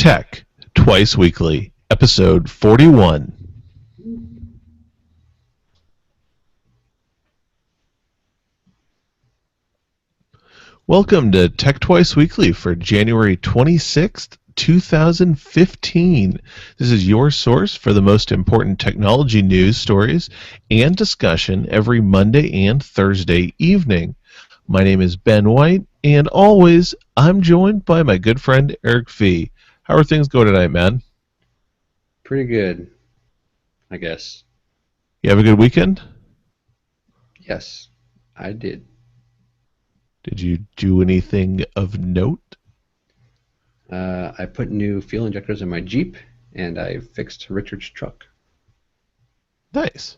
Tech, Twice Weekly, Episode 41. Welcome to Tech Twice Weekly for January 26th, 2015. This is your source for the most important technology news stories and discussion every Monday and Thursday evening. My name is Ben White, and always, I'm joined by my good friend Eric V. How are things going tonight, man? Pretty good, I guess. You have a good weekend? Yes, I did. Did you do anything of note? I put new fuel injectors in my Jeep, and I fixed Richard's truck. Nice.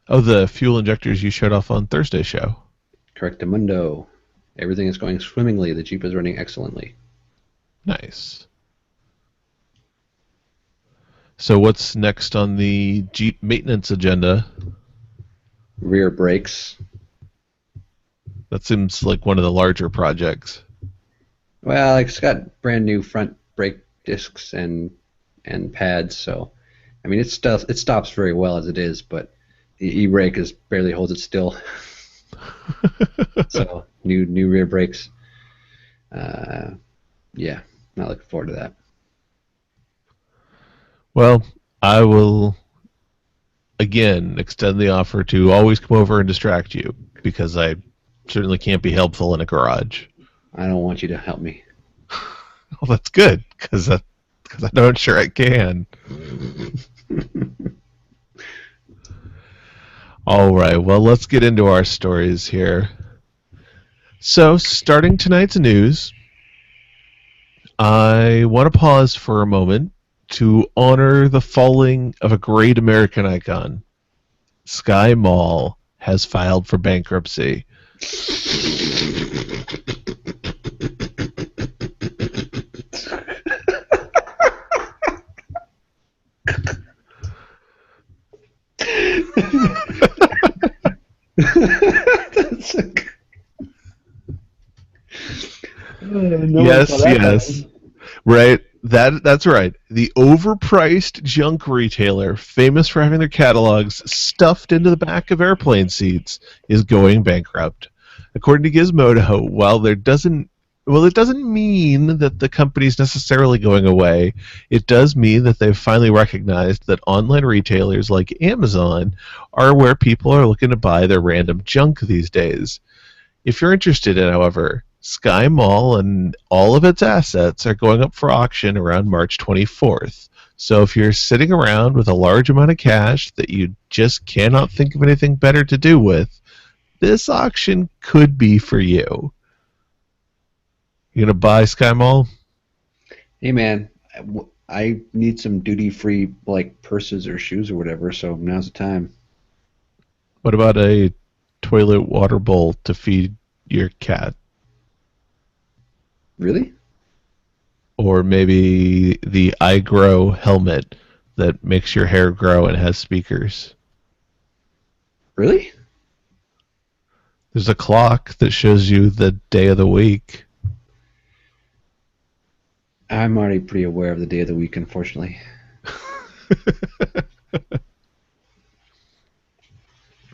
Oh, the fuel injectors you showed off on Thursday's show. Correctamundo. Everything is going swimmingly. The Jeep is running excellently. Nice. So what's next on the Jeep maintenance agenda? Rear brakes. That seems like one of the larger projects. Well, it's got brand new front brake discs and pads, so I mean it stops very well as it is, but the e-brake barely holds it still. So new rear brakes. Yeah, not looking forward to that. Well, I will again extend the offer to always come over and distract you, because I certainly can't be helpful in a garage. I don't want you to help me. Well, that's good, because I'm not sure I can. All right, well, let's get into our stories here. So, starting tonight's news, I want to pause for a moment to honor the falling of a great American icon. Sky Mall has filed for bankruptcy. Yes. Right. That's right. The overpriced junk retailer, famous for having their catalogs stuffed into the back of airplane seats, is going bankrupt. According to Gizmodo, while it doesn't mean that the company's necessarily going away, it does mean that they've finally recognized that online retailers like Amazon are where people are looking to buy their random junk these days. If you're interested in, however, Sky Mall and all of its assets are going up for auction around March 24th. So if you're sitting around with a large amount of cash that you just cannot think of anything better to do with, this auction could be for you. You gonna buy Sky Mall? Hey man, I need some duty-free like purses or shoes or whatever, so now's the time. What about a toilet water bowl to feed your cat? Really? Or maybe the iGrow helmet that makes your hair grow and has speakers. Really? There's a clock that shows you the day of the week. I'm already pretty aware of the day of the week, unfortunately.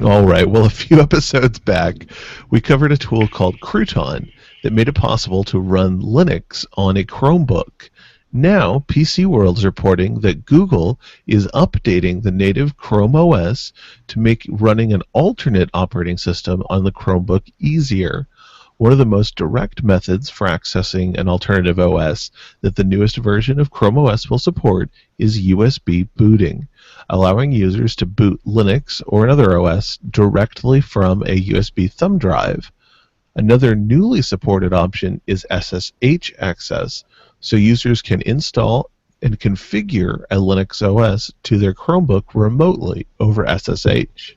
All right, well, a few episodes back, we covered a tool called Crouton that made it possible to run Linux on a Chromebook. Now, PC World is reporting that Google is updating the native Chrome OS to make running an alternate operating system on the Chromebook easier. One of the most direct methods for accessing an alternative OS that the newest version of Chrome OS will support is USB booting, allowing users to boot Linux or another OS directly from a USB thumb drive. Another newly supported option is SSH access, so users can install and configure a Linux OS to their Chromebook remotely over SSH.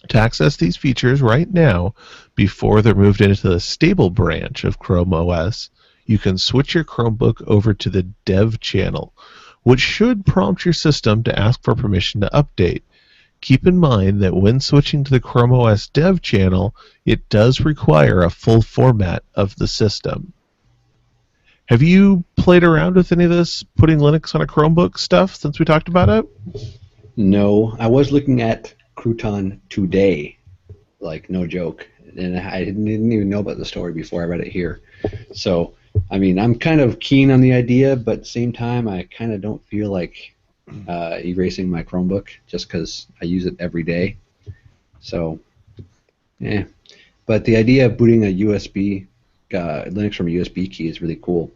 To access these features right now, before they're moved into the stable branch of Chrome OS, you can switch your Chromebook over to the dev channel, which should prompt your system to ask for permission to update. Keep in mind that when switching to the Chrome OS dev channel, it does require a full format of the system. Have you played around with any of this putting Linux on a Chromebook stuff since we talked about it? No, I was looking at Crouton today, like no joke, and I didn't even know about the story before I read it here. So, I mean, I'm kind of keen on the idea, but at the same time, I kind of don't feel like erasing my Chromebook just because I use it every day. So, yeah. But the idea of booting a USB Linux from a USB key is really cool.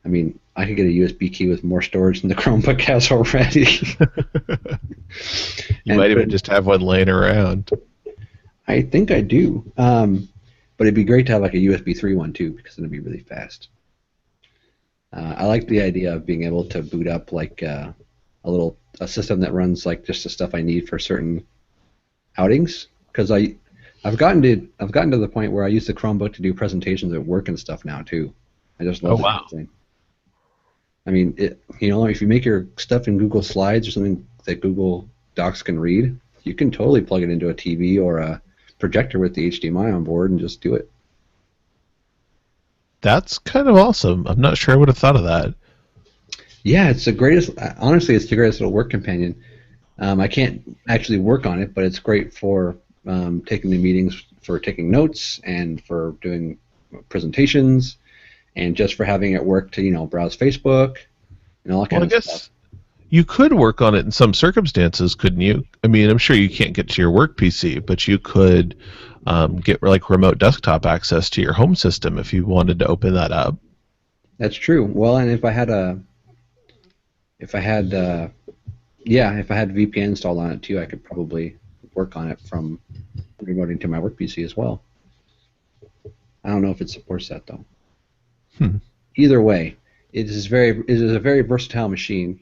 I mean, I could get a USB key with more storage than the Chromebook has already. You might even just have one laying around. I think I do. But it'd be great to have like a USB 3 one too, because it'd be really fast. I like the idea of being able to boot up like a system that runs like just the stuff I need for certain outings. Because I've gotten to the point where I use the Chromebook to do presentations at work and stuff now too. I just love that thing. I mean, if you make your stuff in Google Slides or something that Google Docs can read, you can totally plug it into a TV or a projector with the HDMI on board and just do it. That's kind of awesome. I'm not sure I would have thought of that. Yeah, it's the greatest. Honestly, it's the greatest little work companion. I can't actually work on it, but it's great for taking the meetings, for taking notes, and for doing presentations, and just for having it work to browse Facebook and all that kind of stuff. You could work on it in some circumstances, couldn't you? I mean, I'm sure you can't get to your work PC, but you could get like remote desktop access to your home system if you wanted to open that up. That's true. Well, and if I had VPN installed on it too, I could probably work on it from remoting to my work PC as well. I don't know if it supports that though. Either way, it is a very versatile machine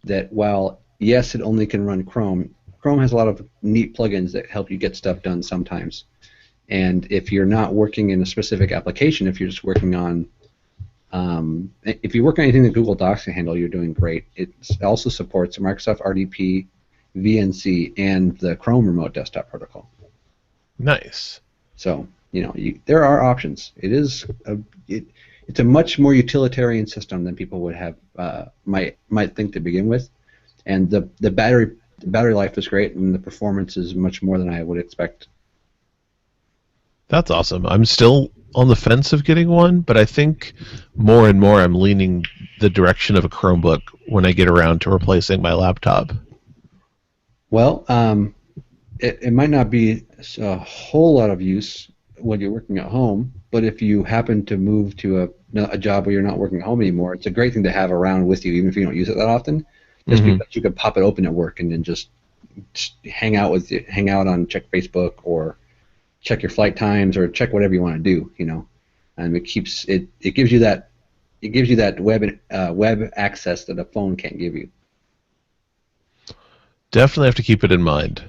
that while yes, it only can run Chrome has a lot of neat plugins that help you get stuff done sometimes. And if you're not working in a specific application, if you're just working on if you work on anything that Google Docs can handle, you're doing great. It also supports Microsoft RDP, VNC, and the Chrome Remote Desktop Protocol. Nice. So there are options. It's a much more utilitarian system than people would have might think to begin with, and the battery life is great, and the performance is much more than I would expect. That's awesome. I'm still on the fence of getting one, but I think more and more I'm leaning the direction of a Chromebook when I get around to replacing my laptop. Well, it might not be a whole lot of use when you're working at home, but if you happen to move to a job where you're not working at home anymore, it's a great thing to have around with you, even if you don't use it that often. Just because you could pop it open at work and then just hang out on check Facebook or check your flight times or check whatever you want to do, and it gives you that web access that a phone can't give you. Definitely have to keep it in mind.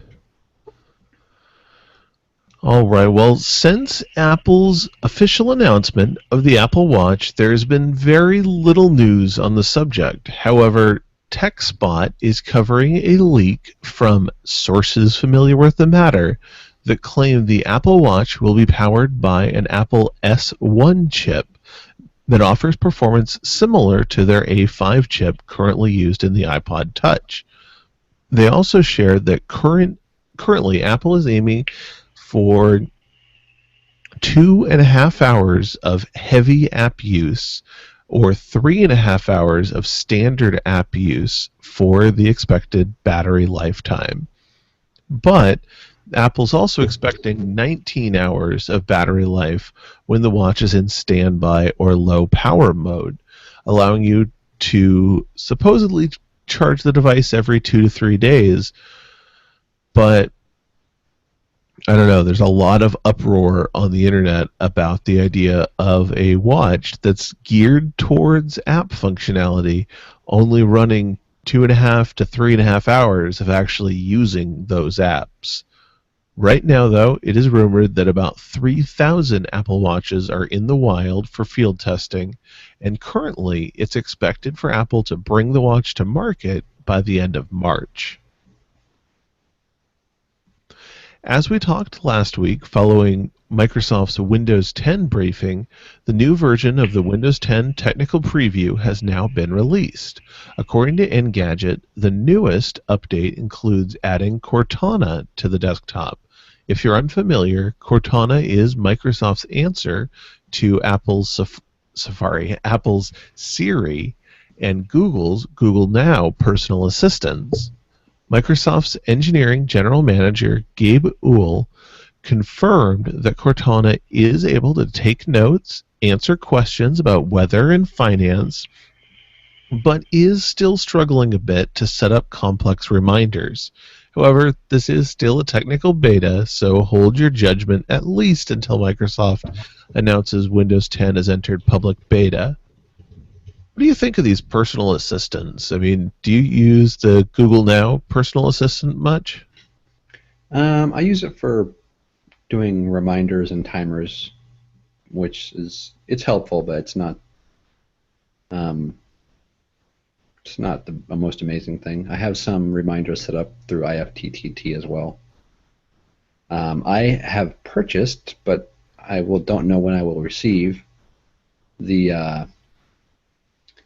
All right, well, since Apple's official announcement of the Apple Watch, there's been very little news on the subject. However, TechSpot is covering a leak from sources familiar with the matter that claim the Apple Watch will be powered by an Apple S1 chip that offers performance similar to their A5 chip currently used in the iPod Touch. They also shared that currently Apple is aiming for 2.5 hours of heavy app use or 3.5 hours of standard app use for the expected battery lifetime. But Apple's also expecting 19 hours of battery life when the watch is in standby or low power mode, allowing you to supposedly charge the device every 2 to 3 days. But I don't know, there's a lot of uproar on the internet about the idea of a watch that's geared towards app functionality, only running 2.5 to 3.5 hours of actually using those apps. Right now, though, it is rumored that about 3,000 Apple Watches are in the wild for field testing, and currently it's expected for Apple to bring the watch to market by the end of March. As we talked last week, following Microsoft's Windows 10 briefing, the new version of the Windows 10 technical preview has now been released. According to Engadget, the newest update includes adding Cortana to the desktop. If you're unfamiliar, Cortana is Microsoft's answer to Apple's Apple's Siri, and Google's Google Now personal assistants. Microsoft's engineering general manager, Gabe Uhl, confirmed that Cortana is able to take notes, answer questions about weather and finance, but is still struggling a bit to set up complex reminders. However, this is still a technical beta, so hold your judgment at least until Microsoft announces Windows 10 has entered public beta. What do you think of these personal assistants? I mean, do you use the Google Now personal assistant much? I use it for doing reminders and timers, which it's helpful, but it's not the most amazing thing. I have some reminders set up through IFTTT as well. I have purchased, but don't know when I will receive the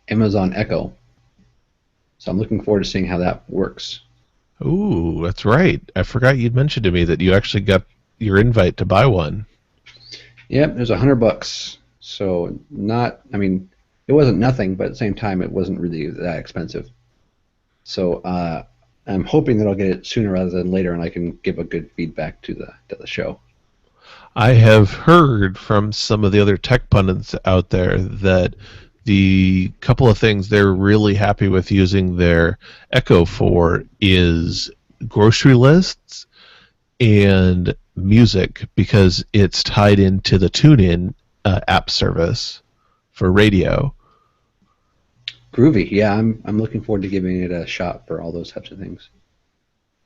Amazon Echo. So I'm looking forward to seeing how that works. Ooh, that's right. I forgot you'd mentioned to me that you actually got your invite to buy one. Yep, it was $100. So it wasn't nothing, but at the same time, it wasn't really that expensive. So I'm hoping that I'll get it sooner rather than later, and I can give a good feedback to the show. I have heard from some of the other tech pundits out there that the couple of things they're really happy with using their Echo for is grocery lists and music, because it's tied into the TuneIn app service for radio. Groovy. Yeah, I'm looking forward to giving it a shot for all those types of things.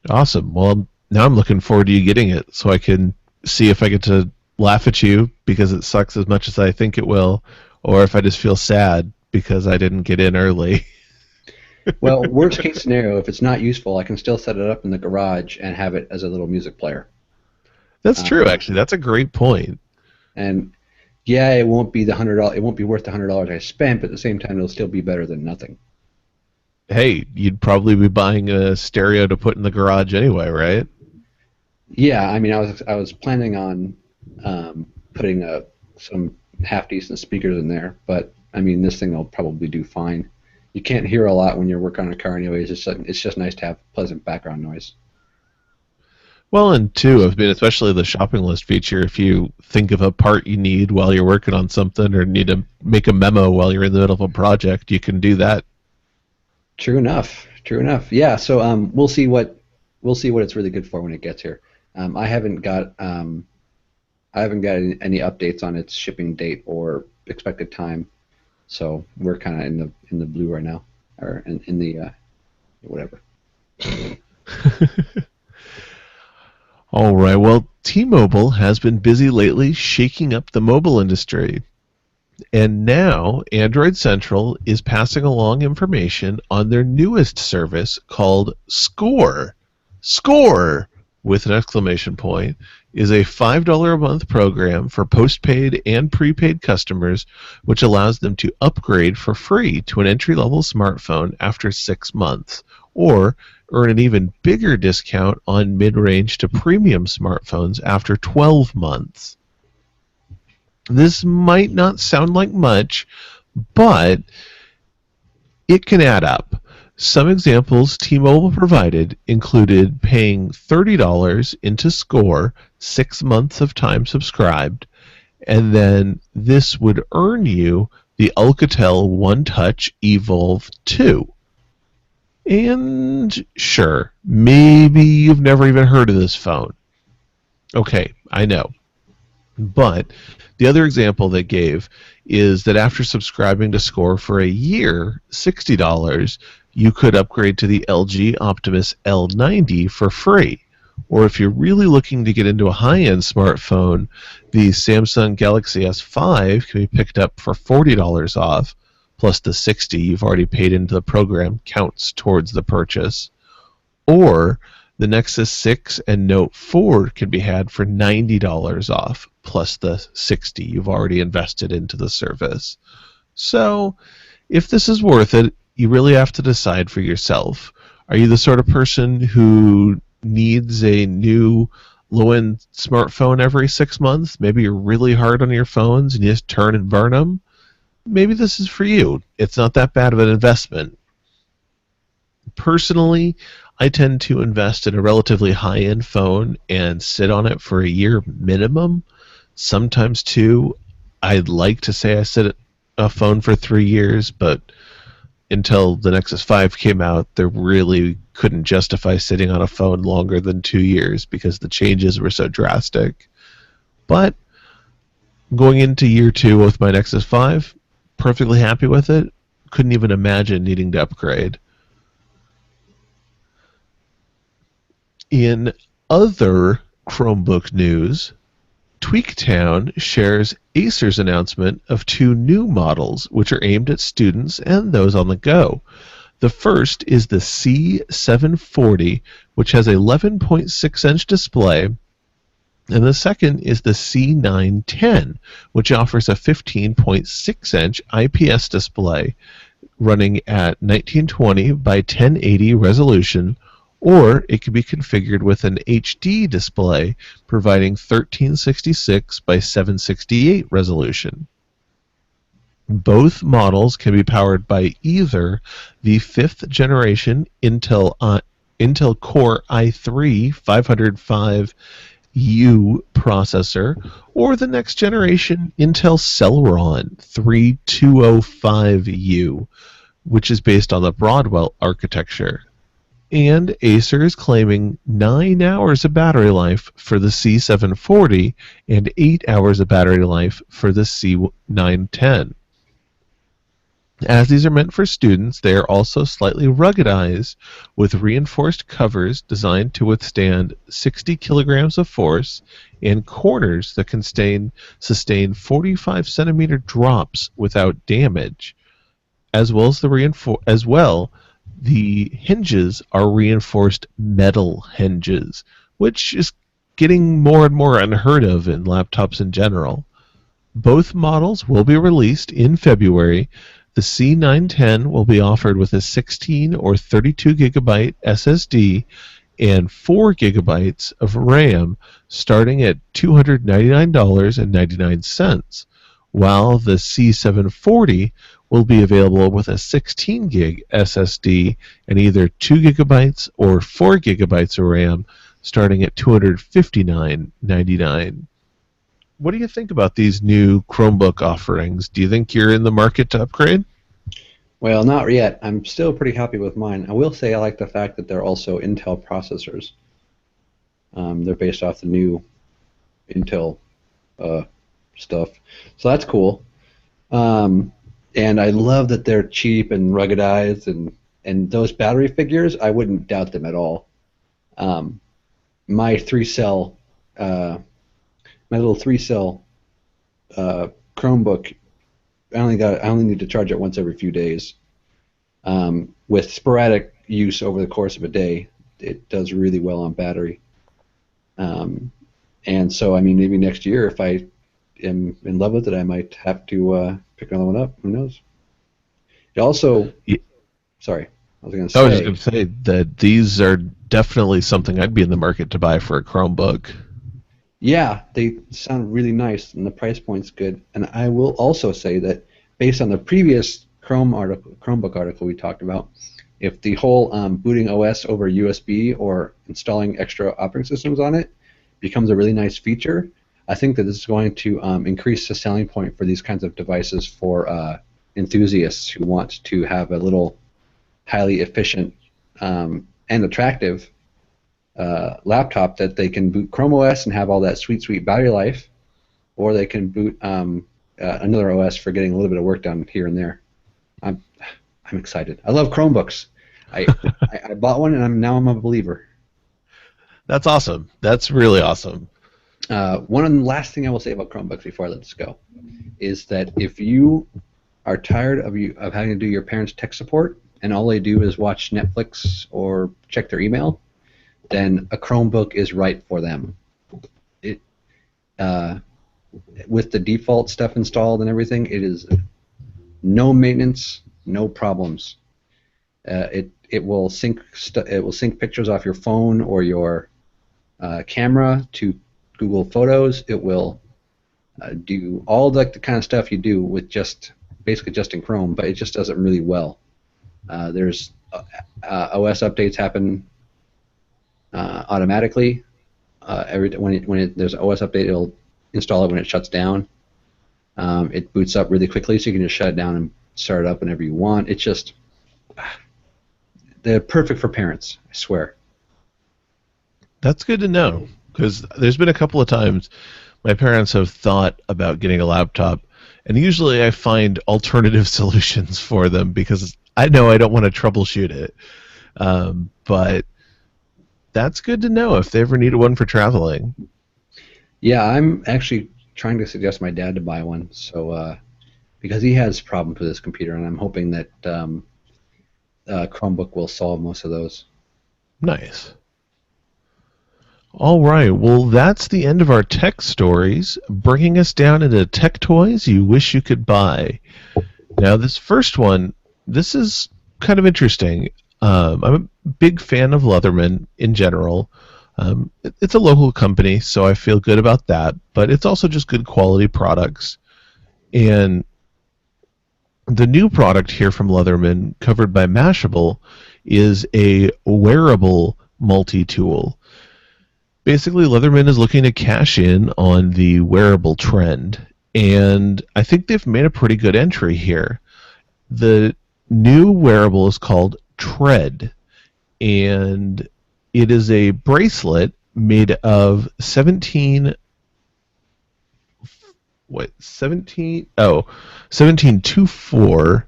Awesome. Well, now I'm looking forward to you getting it so I can see if I get to laugh at you because it sucks as much as I think it will, or if I just feel sad because I didn't get in early. Well, worst case scenario, if it's not useful, I can still set it up in the garage and have it as a little music player. That's true, actually. That's a great point. And yeah, it won't be $100. It won't be worth the $100 I spent, but at the same time, it'll still be better than nothing. Hey, you'd probably be buying a stereo to put in the garage anyway, right? Yeah, I mean, I was planning on putting some half decent speakers in there, but I mean, this thing will probably do fine. You can't hear a lot when you're working on a car, anyways. It's just nice to have pleasant background noise. Well, and two, I mean, especially the shopping list feature, if you think of a part you need while you're working on something or need to make a memo while you're in the middle of a project, you can do that. True enough. Yeah, so we'll see what it's really good for when it gets here. I haven't got any updates on its shipping date or expected time, so we're kind of in the blue right now, or in the whatever. All right. Well, T-Mobile has been busy lately shaking up the mobile industry. And now Android Central is passing along information on their newest service called Score. Score, with an exclamation point, is a $5 a month program for postpaid and prepaid customers, which allows them to upgrade for free to an entry-level smartphone after 6 months, or earn an even bigger discount on mid-range to premium smartphones after 12 months. This might not sound like much, but it can add up. Some examples T-Mobile provided included paying $30 into Score, 6 months of time subscribed, and then this would earn you the Alcatel One Touch Evolve 2. And sure, maybe you've never even heard of this phone. Okay, I know. But the other example they gave is that after subscribing to Score for a year, $60, you could upgrade to the LG Optimus L90 for free. Or if you're really looking to get into a high-end smartphone, the Samsung Galaxy S5 can be picked up for $40 off, plus the $60 you've already paid into the program counts towards the purchase. Or the Nexus 6 and Note 4 can be had for $90 off, plus the 60 you've already invested into the service. So, if this is worth it, you really have to decide for yourself. Are you the sort of person who needs a new low-end smartphone every 6 months? Maybe you're really hard on your phones and you just turn and burn them. Maybe this is for you. It's not that bad of an investment. Personally, I tend to invest in a relatively high-end phone and sit on it for a year minimum, sometimes two. I'd like to say I sit at a phone for 3 years, but until the Nexus 5 came out, there really couldn't justify sitting on a phone longer than 2 years because the changes were so drastic. But going into year two with my Nexus 5, perfectly happy with it. Couldn't even imagine needing to upgrade. In other Chromebook news, TweakTown shares Acer's announcement of two new models which are aimed at students and those on the go. The first is the C740, which has an 11.6-inch display, and the second is the C910, which offers a 15.6-inch IPS display running at 1920 by 1080 resolution, or it can be configured with an HD display providing 1366 by 768 resolution. Both models can be powered by either the 5th generation Intel Core i3 505U processor or the next generation Intel Celeron 3205U, which is based on the Broadwell architecture. And Acer is claiming 9 hours of battery life for the C740 and 8 hours of battery life for the C910. As these are meant for students, they are also slightly ruggedized with reinforced covers designed to withstand 60 kilograms of force and corners that can sustain 45 centimeter drops without damage. As well as the hinges are reinforced metal hinges, which is getting more and more unheard of in laptops in general. Both models will be released in February. The C910 will be offered with a 16 or 32 gigabyte SSD and 4 gigabytes of RAM starting at $299.99, while the C740 will be available with a 16 gig SSD and either 2 gigabytes or 4 gigabytes of RAM starting at $259.99. What do you think about these new Chromebook offerings? Do you think you're in the market to upgrade? Well, not yet. I'm still pretty happy with mine. I will say I like the fact that they're also Intel processors. They're based off the new Intel stuff, so that's cool. And I love that they're cheap and ruggedized, and those battery figures, I wouldn't doubt them at all. My little 3-cell Chromebook, I only need to charge it once every few days. With sporadic use over the course of a day, it does really well on battery. And so, I mean, maybe next year, if I am in love with it, I might have to pick another one up. Who knows? It also, sorry, I was just going to say that these are definitely something I'd be in the market to buy for a Chromebook. Yeah, they sound really nice, and the price point's good. And I will also say that based on the previous Chromebook article we talked about, if the whole booting OS over USB or installing extra operating systems on it becomes a really nice feature, I think that this is going to increase the selling point for these kinds of devices for enthusiasts who want to have a little highly efficient and attractive laptop that they can boot Chrome OS and have all that sweet battery life, or they can boot another OS for getting a little bit of work done here and there. I'm excited. I love Chromebooks. I bought one, and now I'm a believer. That's awesome. That's really awesome. One last thing I will say about Chromebooks before I let this go is that if you are tired of having to do your parents' tech support and all they do is watch Netflix or check their email, then a Chromebook is right for them. with the default stuff installed and everything, it is no maintenance, no problems. It will sync pictures off your phone or your camera to Google Photos. It will do all the kind of stuff you do with basically just in Chrome, but it just does it really well. There's OS updates happen automatically. When there's an OS update, it'll install it when it shuts down. It boots up really quickly, so you can just shut it down and start it up whenever you want. It's just they're perfect for parents, I swear. That's good to know, because there's been a couple of times my parents have thought about getting a laptop, and usually I find alternative solutions for them because I know I don't want to troubleshoot it. But that's good to know if they ever need one for traveling. Yeah, I'm actually trying to suggest my dad to buy one, so because he has problems with his computer, and I'm hoping that Chromebook will solve most of those. Nice. All right, well, that's the end of our tech stories, bringing us down into tech toys you wish you could buy. Now, this first one, this is kind of interesting. I'm a big fan of Leatherman in general. It's a local company, so I feel good about that, but it's also just good quality products. And the new product here from Leatherman, covered by Mashable, is a wearable multi-tool. Basically, Leatherman is looking to cash in on the wearable trend, and I think they've made a pretty good entry here. The new wearable is called Tread, and it is a bracelet made of 1724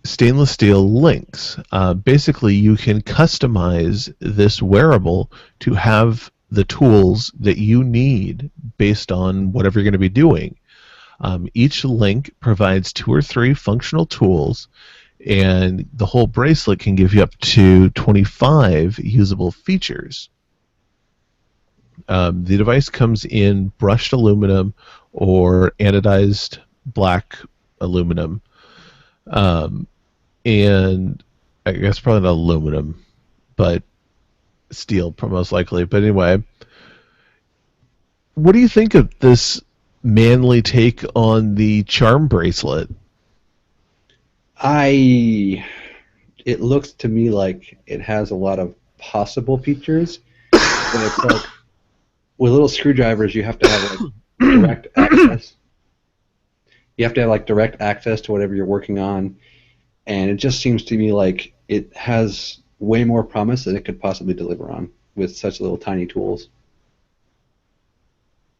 stainless steel links. Basically, you can customize this wearable to have the tools that you need based on whatever you're going to be doing. Each link provides 2 or 3 functional tools, and the whole bracelet can give you up to 25 usable features. The device comes in brushed aluminum or anodized black aluminum. And I guess probably not aluminum, but steel most likely. But anyway, what do you think of this manly take on the charm bracelet? It looks to me like it has a lot of possible features, but it's like with little screwdrivers, you have to have like direct access. You have to have like direct access to whatever you're working on, and it just seems to me like it has way more promise than it could possibly deliver on with such little tiny tools.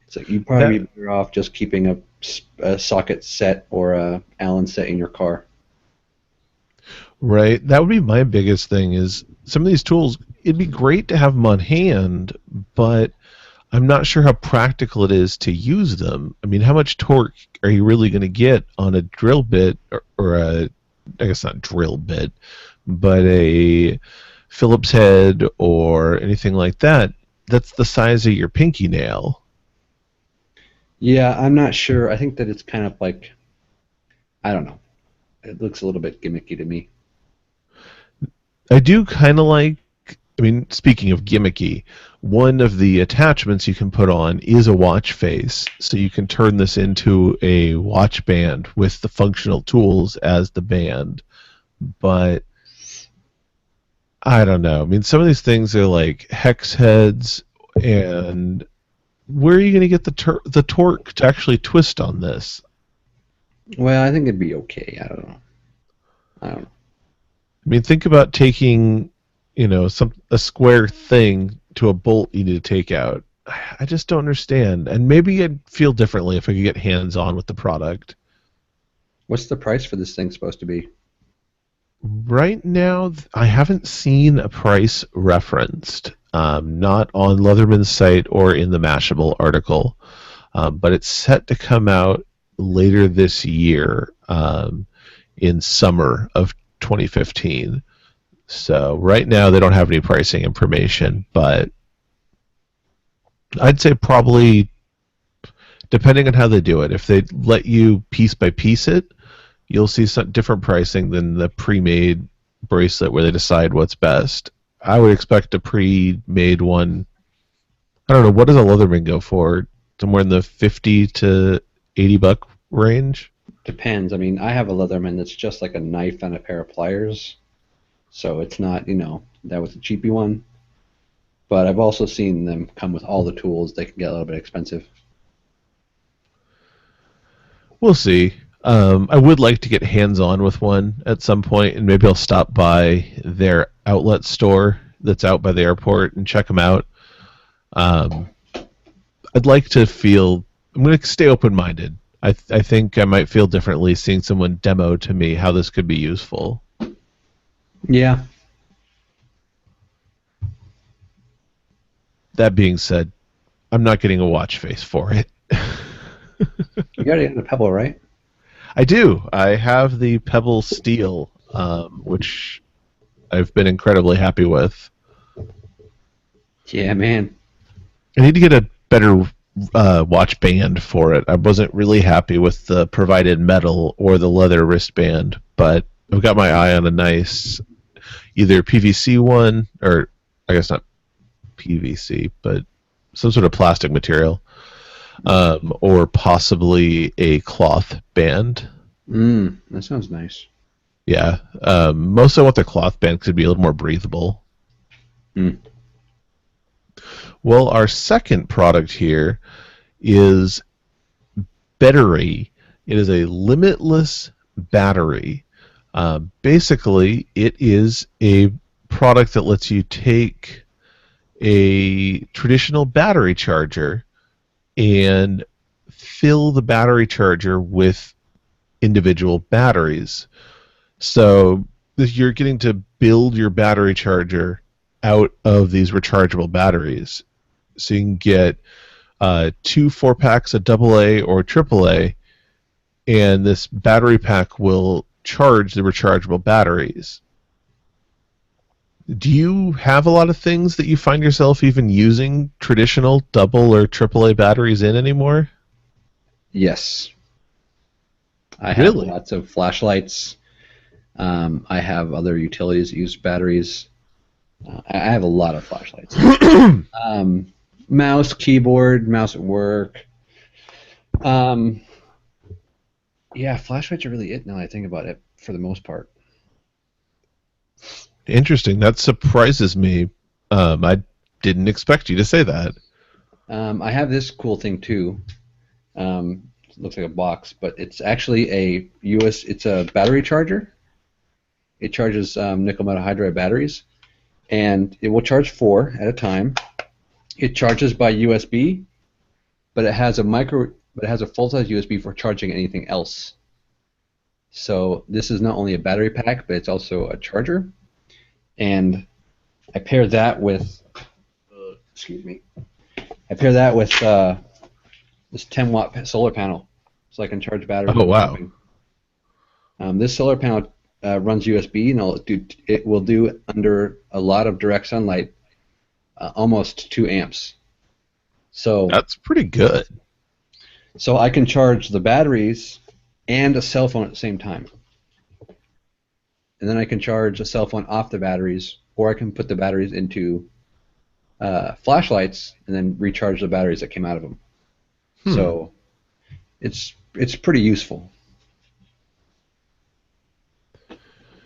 It's like you'd probably be better off just keeping a socket set or a Allen set in your car. Right, that would be my biggest thing. Is some of these tools, it'd be great to have them on hand, but I'm not sure how practical it is to use them. I mean, how much torque are you really going to get on a drill bit or a, I guess not drill bit, but a Phillips head or anything like that? That's the size of your pinky nail. Yeah, I'm not sure. I think that it's kind of like, I don't know. It looks a little bit gimmicky to me. I do kind of like, I mean, speaking of gimmicky, one of the attachments you can put on is a watch face, so you can turn this into a watch band with the functional tools as the band. But I don't know. I mean, some of these things are like hex heads, and where are you going to get the torque to actually twist on this? Well, I think it'd be okay. I don't know. I mean, think about taking, a square thing to a bolt you need to take out. I just don't understand. And maybe I'd feel differently if I could get hands-on with the product. What's the price for this thing supposed to be? Right now, I haven't seen a price referenced, not on Leatherman's site or in the Mashable article, but it's set to come out later this year, in summer of 2015. So right now they don't have any pricing information, but I'd say probably depending on how they do it. If they let you piece by piece it, you'll see some different pricing than the pre-made bracelet where they decide what's best. I would expect a pre-made one. I don't know, what does a Leatherman go for? Somewhere in the 50 to $80 range. Depends. I mean, I have a Leatherman that's just like a knife and a pair of pliers, so it's not, that was a cheapy one. But I've also seen them come with all the tools. They can get a little bit expensive. We'll see. I would like to get hands-on with one at some point, and maybe I'll stop by their outlet store that's out by the airport and check them out. I'd like to feel. I'm going to stay open-minded. I think I might feel differently seeing someone demo to me how this could be useful. Yeah. That being said, I'm not getting a watch face for it. You got it in the Pebble, right? I do. I have the Pebble Steel, which I've been incredibly happy with. Yeah, man. I need to get a better watch band for it. I wasn't really happy with the provided metal or the leather wristband, but I've got my eye on a nice either PVC one, or I guess not PVC, but some sort of plastic material, or possibly a cloth band. That sounds nice. Yeah, mostly I want the cloth band because it'd be a little more breathable. Well, our second product here is Battery. It is a limitless battery. Basically, it is a product that lets you take a traditional battery charger and fill the battery charger with individual batteries. So you're getting to build your battery charger out of these rechargeable batteries. So you can get 2 4-packs of AA or AAA, and this battery pack will charge the rechargeable batteries. Do you have a lot of things that you find yourself even using traditional double or AAA batteries in anymore? Yes. I have Really? lots of flashlights. I have other utilities that use batteries. I have a lot of flashlights. Mouse, keyboard, mouse at work. Yeah, flashlights are really it now that I think about it, for the most part. Interesting. That surprises me. I didn't expect you to say that. I have this cool thing too. It looks like a box, but it's actually it's a battery charger. It charges nickel metal hydride batteries, and it will charge 4 at a time. It charges by USB, but it has a full-size USB for charging anything else. So this is not only a battery pack, but it's also a charger. And I pair that with this 10-watt solar panel, so I can charge batteries. Oh, wow. This solar panel runs USB, and it will do under a lot of direct sunlight almost 2 amps. So that's pretty good. So I can charge the batteries and a cell phone at the same time. And then I can charge a cell phone off the batteries, or I can put the batteries into flashlights and then recharge the batteries that came out of them. So it's pretty useful.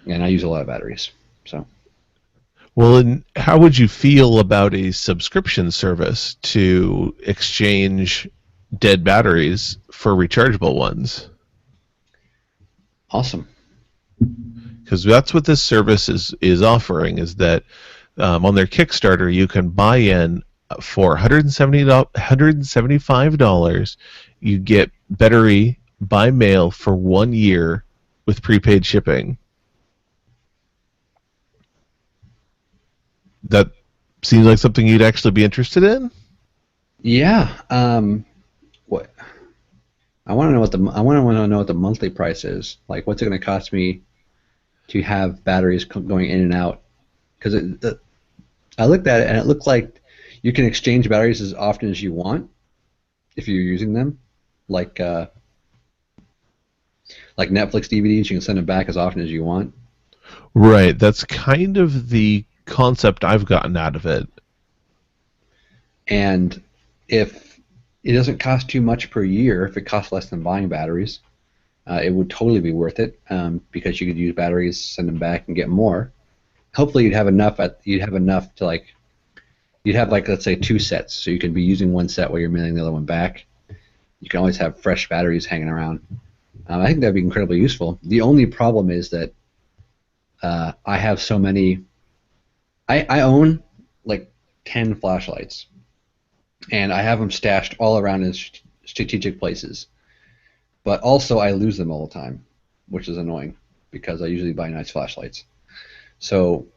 And I use a lot of batteries. So. Well, and how would you feel about a subscription service to exchange dead batteries for rechargeable ones? Awesome. Because that's what this service is offering, is that on their Kickstarter you can buy in for $175. You get battery by mail for 1 year with prepaid shipping. That seems like something you'd actually be interested in? Yeah. What? I want to know what the monthly price is. Like, what's it going to cost me to have batteries going in and out? Because I looked at it and it looked like you can exchange batteries as often as you want if you're using them. like Netflix DVDs. You can send them back as often as you want. Right. That's kind of the concept I've gotten out of it. And if it doesn't cost too much per year, if it costs less than buying batteries, it would totally be worth it because you could use batteries, send them back, and get more. Hopefully, you'd have enough to you'd have like let's say 2 sets, so you can be using one set while you're mailing the other one back. You can always have fresh batteries hanging around. I think that'd be incredibly useful. The only problem is that I have so many. I own like 10 flashlights, and I have them stashed all around in strategic places. But also, I lose them all the time, which is annoying because I usually buy nice flashlights. So,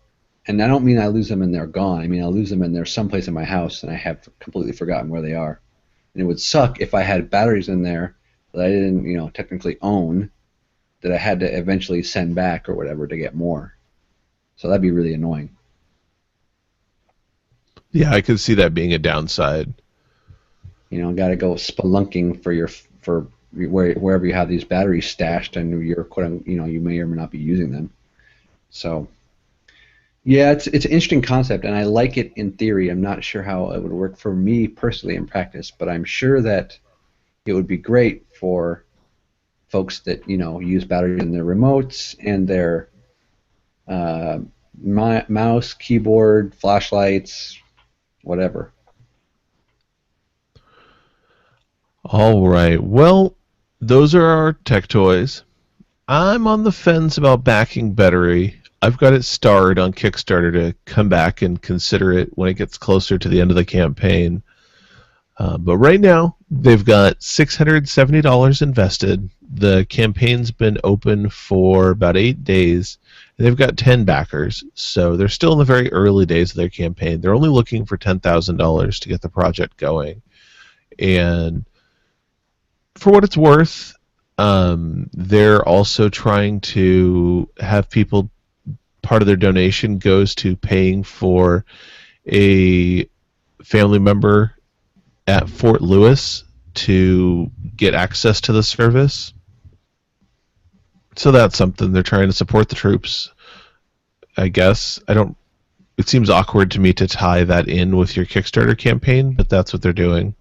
and I don't mean I lose them and they're gone. I mean I lose them and they're someplace in my house and I have completely forgotten where they are. And it would suck if I had batteries in there that I didn't, technically own, that I had to eventually send back or whatever to get more. So that'd be really annoying. Yeah, I could see that being a downside. Got to go spelunking for wherever you have these batteries stashed and you may or may not be using them. So. Yeah, it's an interesting concept, and I like it in theory. I'm not sure how it would work for me personally in practice, but I'm sure that it would be great for folks that use batteries in their remotes and their mouse, keyboard, flashlights, whatever. All right. Well, those are our tech toys. I'm on the fence about backing Battery. I've got it starred on Kickstarter to come back and consider it when it gets closer to the end of the campaign. But right now, they've got $670 invested. The campaign's been open for about 8 days. And they've got 10 backers, so they're still in the very early days of their campaign. They're only looking for $10,000 to get the project going. And for what it's worth, they're also trying to have people, part of their donation goes to paying for a family member at Fort Lewis to get access to the service. So that's something. They're trying to support the troops, I guess. It seems awkward to me to tie that in with your Kickstarter campaign, but that's what they're doing.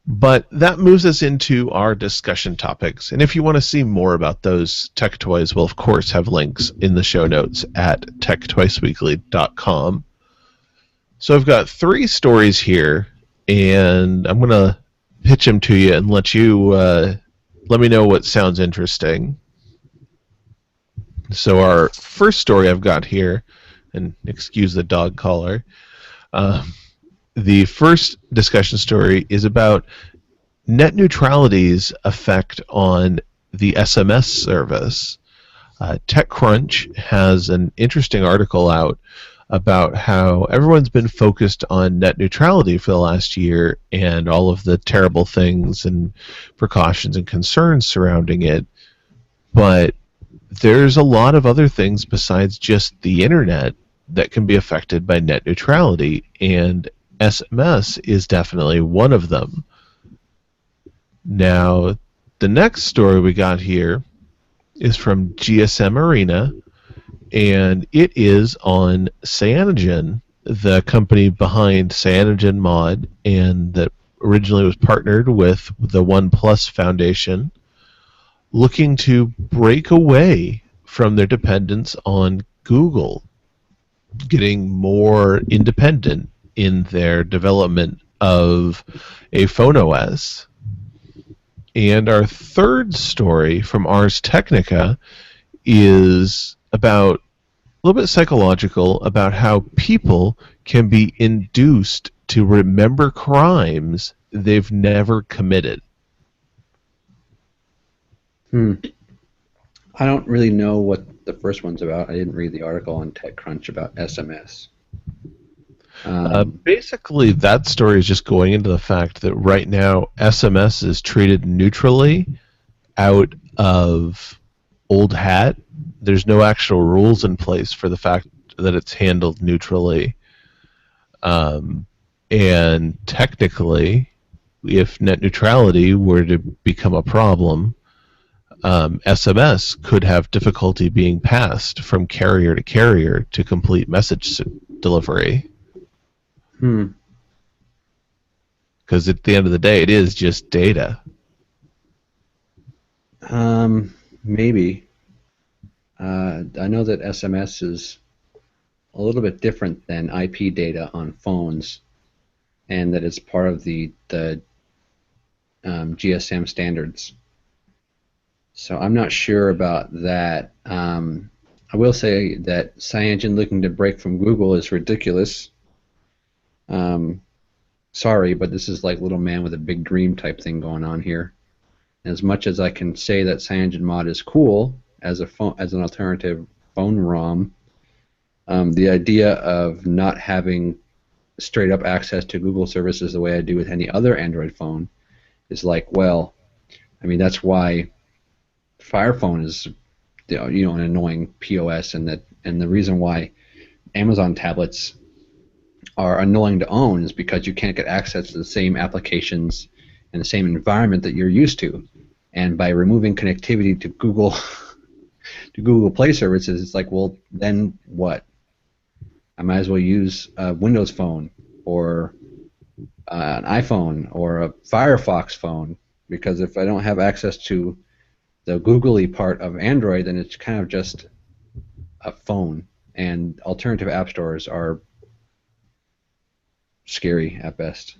But that moves us into our discussion topics. And if you want to see more about those tech toys, we'll of course have links in the show notes at techtwiceweekly.com. So I've got 3 stories here, and I'm going to pitch them to you and let you let me know what sounds interesting. So our first story I've got here, and excuse the dog collar, the first discussion story is about net neutrality's effect on the SMS service. TechCrunch has an interesting article out about how everyone's been focused on net neutrality for the last year and all of the terrible things and precautions and concerns surrounding it. But there's a lot of other things besides just the internet that can be affected by net neutrality, and SMS is definitely one of them. Now, the next story we got here is from GSM Arena, and it is on Cyanogen, the company behind CyanogenMod, and that originally was partnered with the OnePlus Foundation, looking to break away from their dependence on Google, getting more independent in their development of a phone OS. And our third story from Ars Technica is about a little bit psychological, about how people can be induced to remember crimes they've never committed. I don't really know what the first one's about. I didn't read the article on TechCrunch about SMS. Basically, that story is just going into the fact that right now SMS is treated neutrally out of old hat. There's no actual rules in place for the fact that it's handled neutrally. And technically, if net neutrality were to become a problem, SMS could have difficulty being passed from carrier to carrier to complete message delivery. Because at the end of the day, it is just data. Maybe. I know that SMS is a little bit different than IP data on phones, and that it's part of the GSM standards. So I'm not sure about that. I will say that Cyanogen looking to break from Google is ridiculous. Sorry, but this is like little man with a big dream type thing going on here. As much as I can say that CyanogenMod is cool as an alternative phone ROM, the idea of not having straight up access to Google services the way I do with any other Android phone is like, well, I mean, that's why Fire Phone is an annoying POS, and the reason why Amazon tablets are annoying to own is because you can't get access to the same applications and the same environment that you're used to. And by removing connectivity to Google to Google Play services, it's like, well, then what? I might as well use a Windows phone or an iPhone or a Firefox phone, because if I don't have access to the googly part of Android, then it's kind of just a phone. And alternative app stores are scary at best.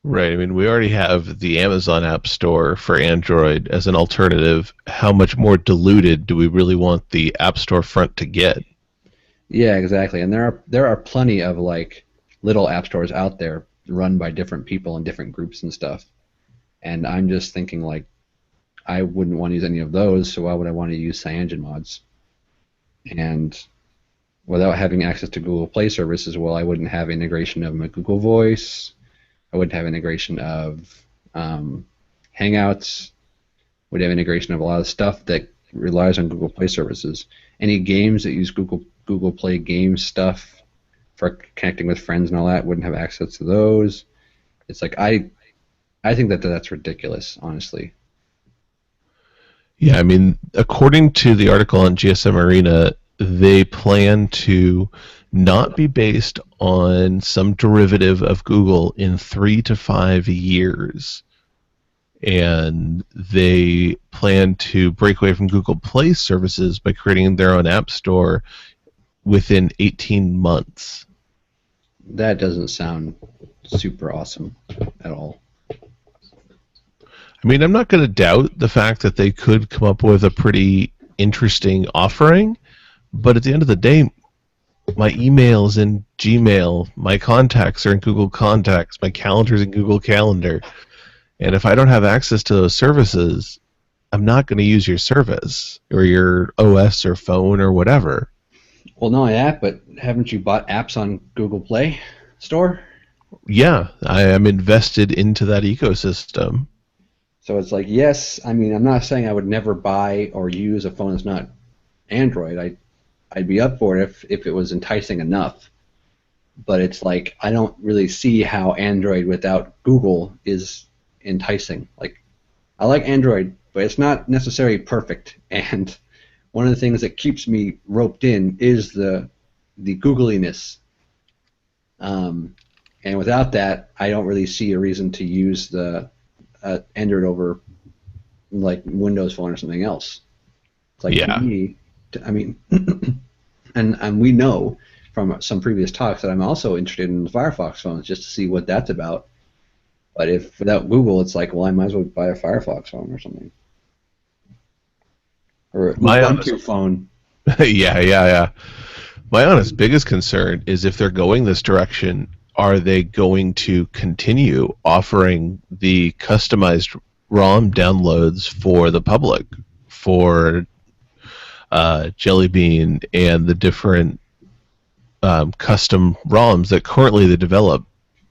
Right. I mean, we already have the Amazon App Store for Android as an alternative. How much more diluted do we really want the App Store front to get? Yeah, exactly. And there are plenty of like little app stores out there run by different people and different groups and stuff. And I'm just thinking, like, I wouldn't want to use any of those, so why would I want to use CyanogenMods? And without having access to Google Play services, well, I wouldn't have integration of my Google Voice. I wouldn't have integration of Hangouts. Would have integration of a lot of stuff that relies on Google Play services. Any games that use Google Play game stuff for connecting with friends and all that wouldn't have access to those. It's like I think that's ridiculous, honestly. Yeah, I mean, according to the article on GSM Arena, they plan to not be based on some derivative of Google in 3 to 5 years. And they plan to break away from Google Play services by creating their own app store within 18 months. That doesn't sound super awesome at all. I mean, I'm not going to doubt the fact that they could come up with a pretty interesting offering, but at the end of the day, my email's in Gmail, my contacts are in Google Contacts, my calendar's in Google Calendar, and if I don't have access to those services, I'm not going to use your service or your OS or phone or whatever. Well, not only that, but haven't you bought apps on Google Play Store? Yeah, I am invested into that ecosystem. So it's like, yes, I mean, I'm not saying I would never buy or use a phone that's not Android. I'd be up for it if it was enticing enough. But it's like, I don't really see how Android without Google is enticing. Like, I like Android, but it's not necessarily perfect. And one of the things that keeps me roped in is the googliness. And without that, I don't really see a reason to use the Android over like Windows Phone or something else. It's like, yeah. To me, I mean, and we know from some previous talks that I'm also interested in the Firefox phones just to see what that's about. But if without Google, it's like, well, I might as well buy a Firefox phone or something, or a Ubuntu phone. Yeah. My honest biggest concern is if they're going this direction, are they going to continue offering the customized ROM downloads for the public, for Jelly Bean and the different custom ROMs that currently they develop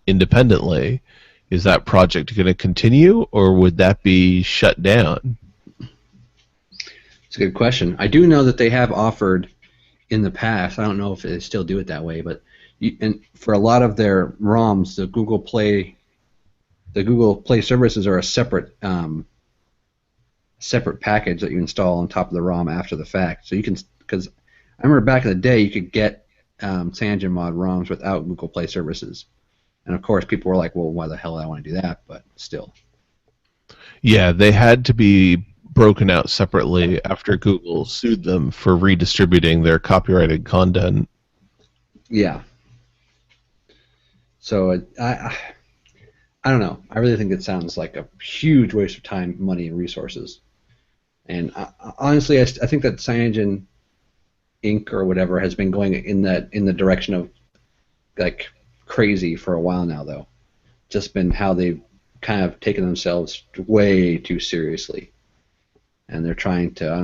independently? Is that project going to continue, or would that be shut down? It's a good question. I do know that they have offered in the past, I don't know if they still do it that way, but and for a lot of their ROMs, the Google Play services are a separate package that you install on top of the ROM after the fact. So you can, because I remember back in the day, you could get CyanogenMod ROMs without Google Play services, and of course people were like, well, why the hell do I want to do that? But still. Yeah, they had to be broken out separately after Google sued them for redistributing their copyrighted content. Yeah. So I don't know. I really think it sounds like a huge waste of time, money, and resources. And honestly, I think that Cyanogen Inc. or whatever has been going in the direction of like crazy for a while now, though. Just been how they've kind of taken themselves way too seriously, and they're trying to, I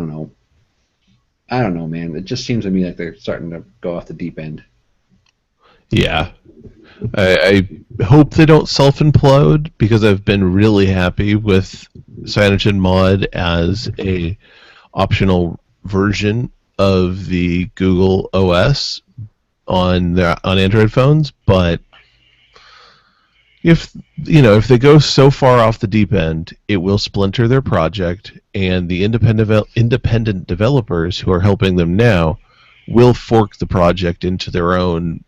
don't know, man. It just seems to me like they're starting to go off the deep end. Yeah. I hope they don't self-implode, because I've been really happy with CyanogenMod as a optional version of the Google OS on Android phones. But if they go so far off the deep end, it will splinter their project, and the independent developers who are helping them now will fork the project into their own.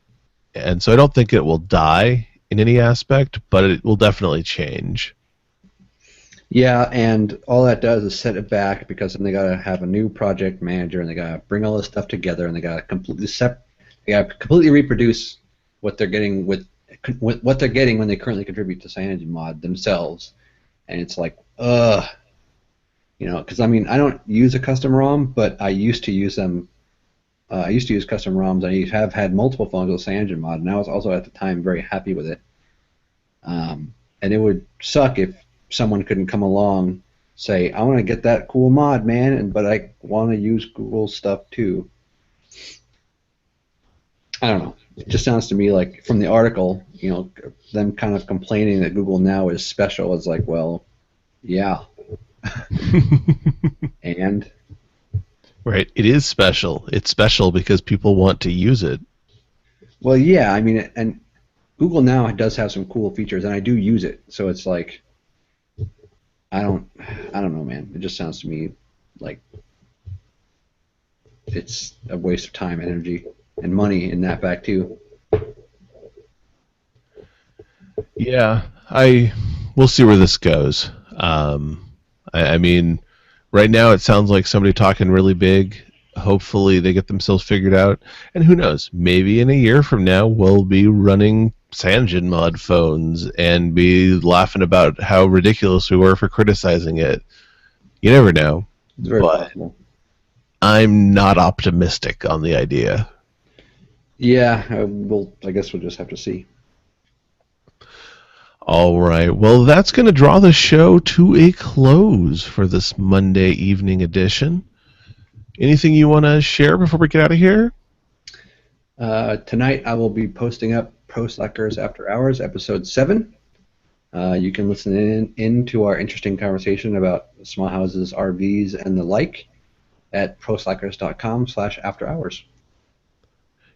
And so I don't think it will die in any aspect, but it will definitely change. Yeah, and all that does is set it back, because then they got to have a new project manager, and they got to bring all this stuff together, and they got to completely reproduce what they're getting when they currently contribute to CyanogenMod themselves. And it's like, because I mean, I don't use a custom ROM, but I used to use them. I used to use custom ROMs. I have had multiple phones with CyanogenMod, and I was also at the time very happy with it. And it would suck if someone couldn't come along, say, I want to get that cool mod, man, but I want to use Google stuff too. I don't know. It just sounds to me like, from the article, them kind of complaining that Google Now is special is like, well, yeah. And? Right, it is special. It's special because people want to use it. Well, yeah, I mean, and Google Now does have some cool features, and I do use it. So it's like, I don't know, man. It just sounds to me like it's a waste of time, energy, and money in that fact too. Yeah, we'll see where this goes. I mean, right now it sounds like somebody talking really big. Hopefully they get themselves figured out, and who knows? Maybe in a year from now we'll be running CyanogenMod phones and be laughing about how ridiculous we were for criticizing it. You never know. It's very possible. I'm not optimistic on the idea. Yeah, I guess we'll just have to see. All right. Well, that's going to draw the show to a close for this Monday evening edition. Anything you want to share before we get out of here? Tonight I will be posting up Pro Slackers After Hours, Episode 7. You can listen into our interesting conversation about small houses, RVs, and the like at proslackers.com/afterhours.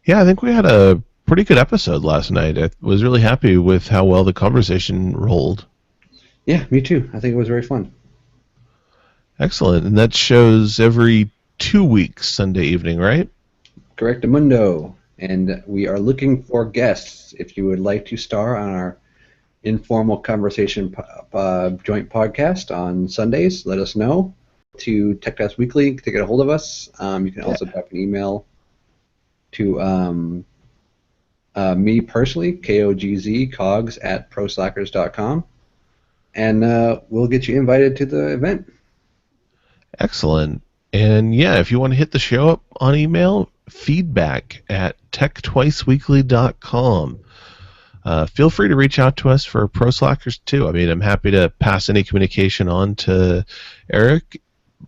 Yeah, I think we had a pretty good episode last night. I was really happy with how well the conversation rolled. Yeah, me too. I think it was very fun. Excellent. And that shows every 2 weeks, Sunday evening, right? Correctamundo. And we are looking for guests. If you would like to star on our informal conversation joint podcast on Sundays, let us know. To TechDesk Weekly to get a hold of us. You can also drop an email to me personally, cogs@proslackers.com, and we'll get you invited to the event. Excellent. And yeah, if you want to hit the show up on email, feedback@techtwiceweekly.com. Feel free to reach out to us for Pro Slackers too. I mean, I'm happy to pass any communication on to Eric,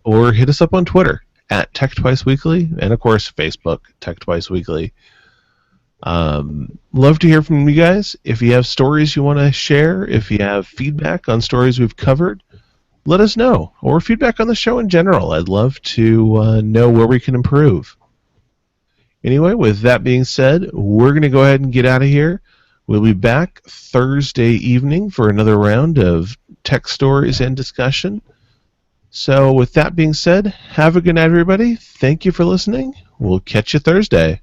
or hit us up on Twitter @TechTwiceWeekly, and of course Facebook TechTwiceWeekly. Love to hear from you guys. If you have stories you want to share, if you have feedback on stories we've covered, let us know, or feedback on the show in general. I'd love to know where we can improve. Anyway, with that being said, we're going to go ahead and get out of here. We'll be back Thursday evening for another round of tech stories and discussion. So with that being said, have a good night, everybody. Thank you for listening. We'll catch you Thursday.